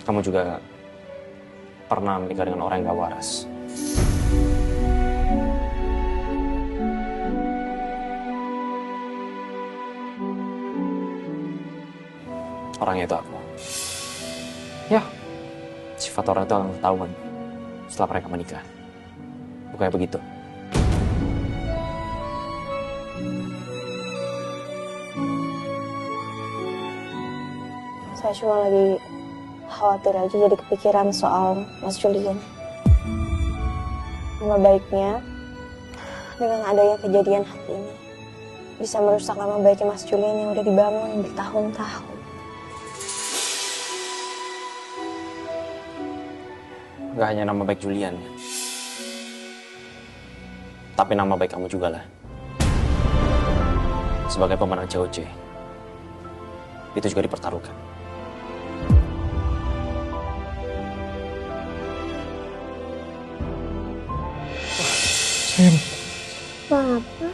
kamu juga pernah menikah dengan orang yang gak waras. Orangnya itu aku. Ya, sifat orang itu akan ketahuan setelah mereka menikah. Bukannya begitu? Saya cuma lagi khawatir aja, jadi kepikiran soal Mas Julian. Nama baiknya dengan adanya kejadian hari ini bisa merusak nama baiknya Mas Julian yang udah dibangun bertahun-tahun. Gak hanya nama baik Julian, tapi nama baik kamu juga lah. Sebagai pemenang COC, itu juga dipertaruhkan. Sayang. Papa?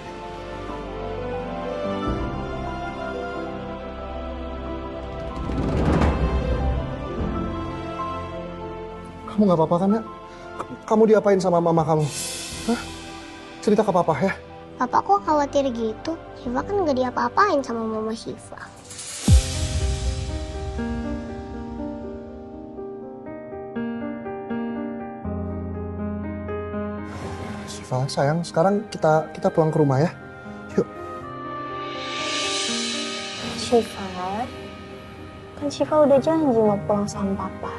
Kamu gak apa-apa kan, Nak? Kamu diapain sama mama kamu? Hah? Cerita ke papa ya? Papa kok khawatir gitu? Syifa kan gak diapa-apain sama mama Syifa. Syifa, sayang, sekarang kita pulang ke rumah ya. Yuk. Syifa? Kan Syifa udah janji mau pulang sama Papa.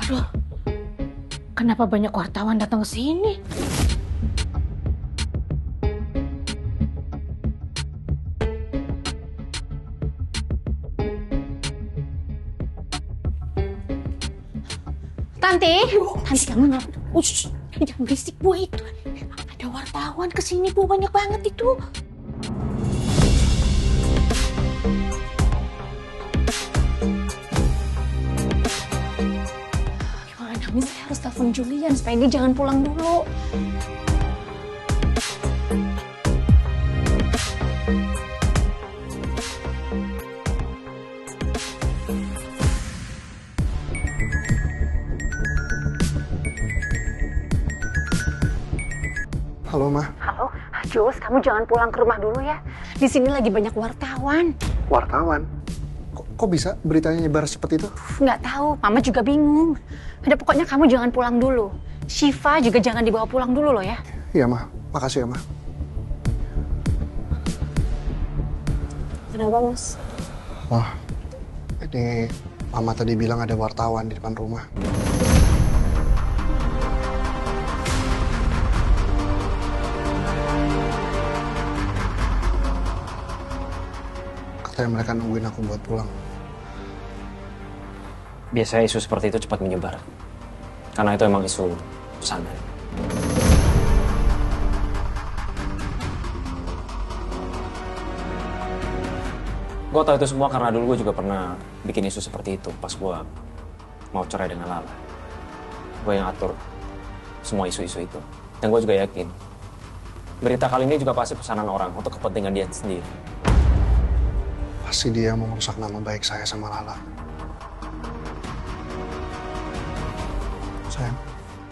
Aduh, kenapa banyak wartawan datang ke sini? Tanti kamu ngapa? Ush, jangan berisik Bu, itu ada wartawan ke sini Bu, banyak banget itu. Saya harus telepon Julian supaya dia jangan pulang dulu. Halo, Ma. Halo, Jus, kamu jangan pulang ke rumah dulu ya. Di sini lagi banyak wartawan. Wartawan? Kok bisa beritanya nyebar seperti itu? Nggak tahu, Mama juga bingung. Ada pokoknya kamu jangan pulang dulu. Syifa juga jangan dibawa pulang dulu loh ya. Iya, Ma. Makasih ya, Ma. Kenapa, Mas? Wah, ini Mama tadi bilang ada wartawan di depan rumah. Katanya mereka nungguin aku buat pulang. Biasanya isu seperti itu cepat menyebar. Karena itu emang isu pesantren. Gue tau itu semua karena dulu gue juga pernah bikin isu seperti itu pas gue mau cerai dengan Lala. Gue yang atur semua isu-isu itu. Dan gue juga yakin berita kali ini juga pasti pesanan orang untuk kepentingan dia sendiri. Pasti dia mau merusak nama baik saya sama Lala. Sayang.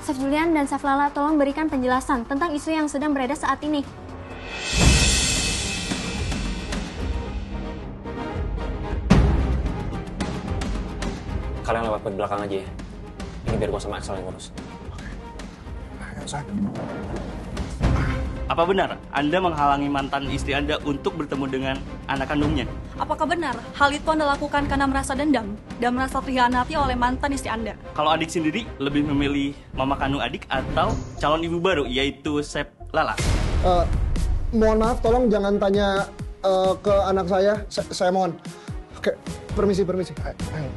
Chef Julian dan Chef Lala, tolong berikan penjelasan tentang isu yang sedang beredar saat ini. Kalian lewat di belakang aja ya. Ini biar gue sama Axel yang ngurus. Ayo, sayang. Apa benar Anda menghalangi mantan istri Anda untuk bertemu dengan anak kandungnya? Apakah benar hal itu Anda lakukan karena merasa dendam dan merasa terhianati oleh mantan istri Anda? Kalau adik sendiri lebih memilih mama kandung adik atau calon ibu baru yaitu Chef Lala? Mohon maaf, tolong jangan tanya ke anak saya. Saya mohon. Oke, permisi. Ayo.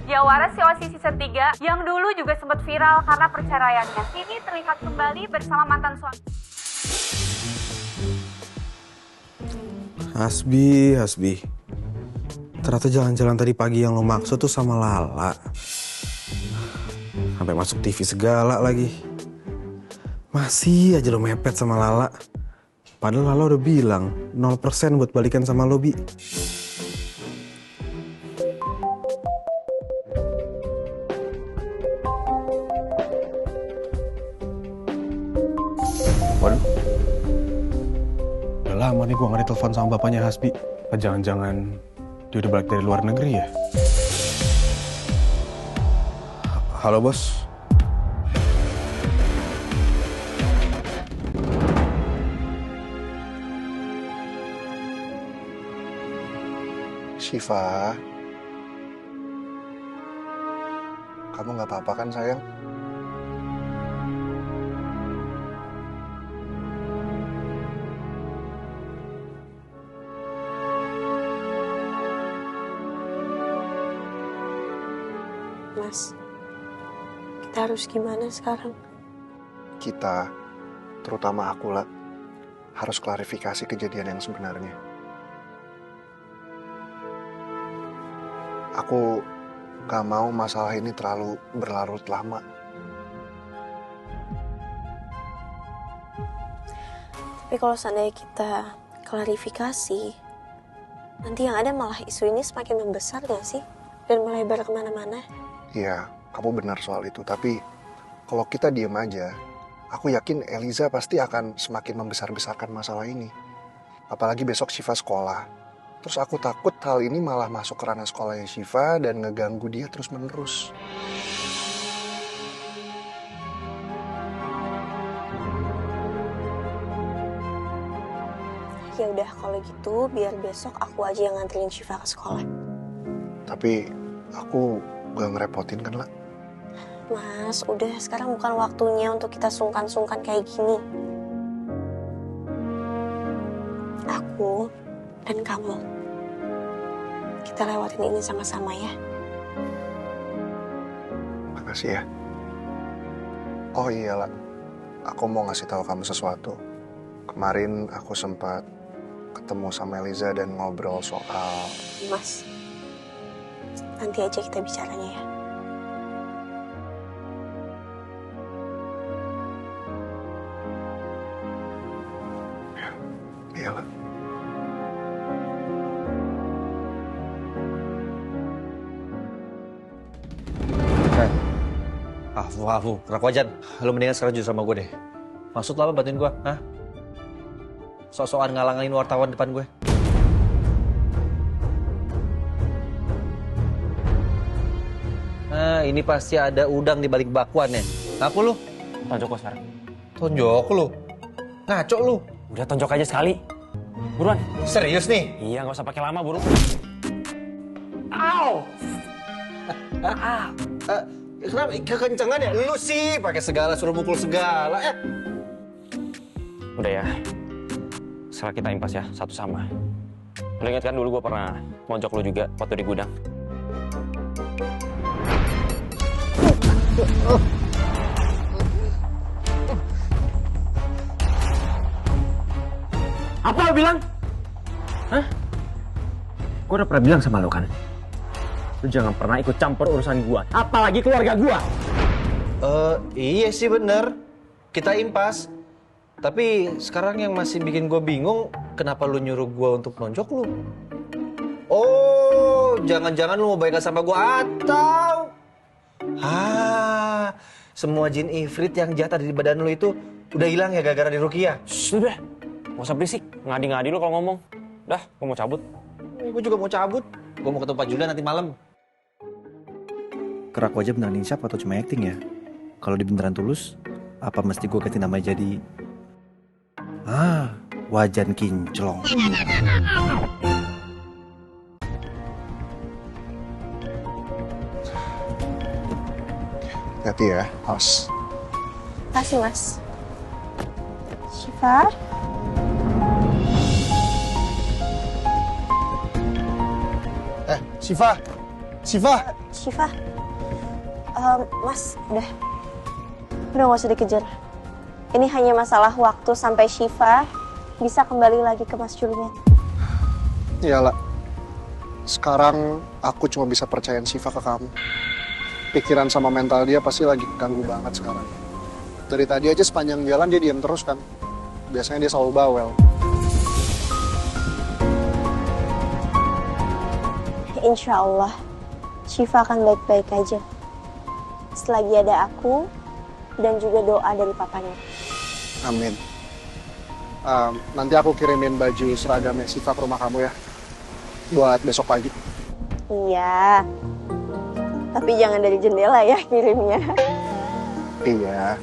Ya waras COC season 3 yang dulu juga sempat viral karena perceraiannya. Kini terlihat kembali bersama mantan suami. Hasbi. Ternyata jalan-jalan tadi pagi yang lo maksud tuh sama Lala. Sampai masuk TV segala lagi. Masih aja lo mepet sama Lala. Padahal Lala udah bilang 0% buat balikan sama lo, Bi. Waduh. Udah lama nih gue gak ditelepon sama bapaknya Hasbi. Apa jangan-jangan dia udah balik dari luar negeri ya? Halo, Bos. Syifa, kamu nggak apa-apa kan sayang? Mas, kita harus gimana sekarang? Kita, terutama aku lah, harus klarifikasi kejadian yang sebenarnya. Aku gak mau masalah ini terlalu berlarut lama. Tapi kalau seandainya kita klarifikasi, nanti yang ada malah isu ini semakin membesar gak sih? Dan melebar kemana-mana. Iya, kamu benar soal itu. Tapi kalau kita diem aja, aku yakin Eliza pasti akan semakin membesar-besarkan masalah ini. Apalagi besok Syifa sekolah. Terus aku takut hal ini malah masuk ke ranah sekolahnya Syifa dan ngeganggu dia terus-menerus. Ya udah kalau gitu biar besok aku aja yang nganterin Syifa ke sekolah. Tapi aku gak ngerepotin kan lah. Mas, udah sekarang bukan waktunya untuk kita sungkan-sungkan kayak gini. Aku dan kamu, kita lewatin ini sama-sama ya. Makasih ya. Oh iya lah, aku mau ngasih tahu kamu sesuatu. Kemarin aku sempat ketemu sama Eliza dan ngobrol soal... Mas, nanti aja kita bicaranya ya. Iyalah. Afu, kerak wajan. Lu mendingan sekarang jujur sama gue deh. Maksud lo apa bantuin gue? Hah? Sok-sokan ngalangin wartawan depan gue. Nah, ini pasti ada udang di balik bakwan ya. Ngaku lu? Tonjok lo sekarang. Tonjok lu? Ngaco lu? Udah tonjok aja sekali. Buruan. Serius nih? Iya, nggak usah pakai lama, buru. Au! Kenapa? Kekencengan ya? Lu sih pakai segala, suruh mukul segala. Udah ya. Setelah kita impas ya, satu sama. Lu ingat kan dulu gue pernah mojok lu juga waktu di gudang? Apa lo bilang? Hah? Gue udah pernah bilang sama lo kan? Lu jangan pernah ikut campur urusan gue, apalagi keluarga gue. Iya sih bener. Kita impas. Tapi sekarang yang masih bikin gue bingung, kenapa lu nyuruh gue untuk nonjok lu? Oh, jangan-jangan lu mau baikan sama gue atau... semua jin ifrit yang jahat ada di badan lu itu udah hilang ya gara-gara di Rukia? Sudah, gak usah berisik. Ngadi-ngadi lu kalau ngomong. Dah, gue mau cabut. Gue juga mau cabut. Gue mau ketemu Pak Julian nanti malam. Kerak wajah beneran insaf atau cuma acting ya? Kalau di beneran tulus, apa mesti gue ganti nama jadi... Wajan Kinclong. Hati ya, Mas. Makasih, Mas. Syifa? Syifa! Syifa! Syifa? Mas, udah gak usah dikejar. Ini hanya masalah waktu sampai Syifa bisa kembali lagi ke Mas Julian. Iyalah. Sekarang aku cuma bisa percayain Syifa ke kamu. Pikiran sama mental dia pasti lagi ganggu banget sekarang. Dari tadi aja sepanjang jalan dia diam terus kan. Biasanya dia selalu bawel. insya Allah Syifa akan baik-baik aja. Selagi ada aku dan juga doa dari papanya. Amin. Nanti aku kirimin baju seragamnya Syifa ke rumah kamu ya. Buat besok pagi. Iya. Tapi jangan dari jendela ya kirimnya. Iya.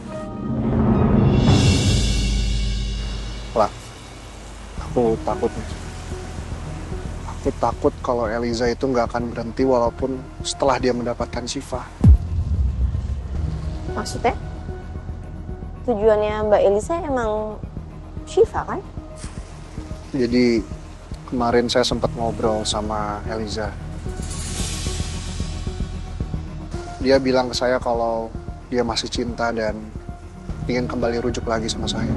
Lah, aku takut. Aku takut kalau Eliza itu nggak akan berhenti walaupun setelah dia mendapatkan Syifa. Maksudnya? Tujuannya Mbak Eliza emang Syifa kan? Jadi kemarin saya sempat ngobrol sama Eliza. Dia bilang ke saya kalau dia masih cinta dan ingin kembali rujuk lagi sama saya.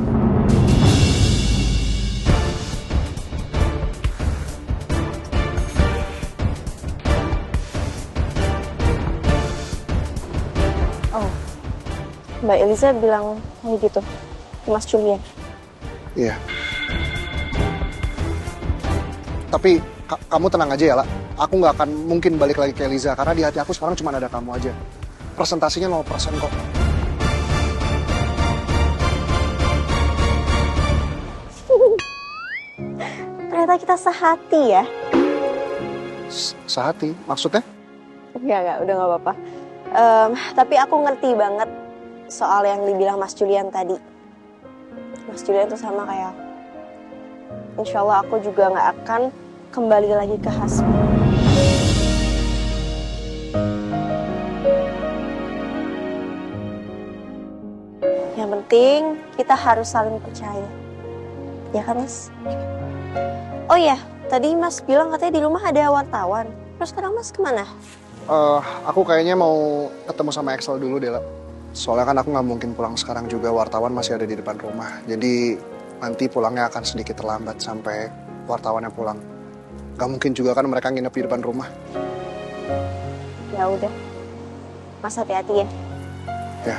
Oh, Mbak Eliza bilang kayak gitu ke Mas Julian? Iya. Tapi kamu tenang aja ya, La. Aku nggak akan mungkin balik lagi ke Eliza karena di hati aku sekarang cuma ada kamu aja. Presentasinya 0% kok. Ternyata kita sehati ya. Sehati? Maksudnya? Enggak, udah nggak apa-apa. Tapi aku ngerti banget soal yang dibilang Mas Julian tadi. Mas Julian tuh sama kayak aku. Insya Allah aku juga nggak akan kembali lagi ke Hasbi. Yang penting kita harus saling percaya. Ya kan, Mas? Oh iya, tadi Mas bilang katanya di rumah ada wartawan. Terus sekarang Mas kemana? Aku kayaknya mau ketemu sama Excel dulu deh, La. Soalnya kan aku nggak mungkin pulang sekarang juga, wartawan masih ada di depan rumah. Jadi nanti pulangnya akan sedikit terlambat sampai wartawannya pulang. Gak mungkin juga kan mereka nginep di depan rumah. Ya udah, Mas hati-hati ya. Ya.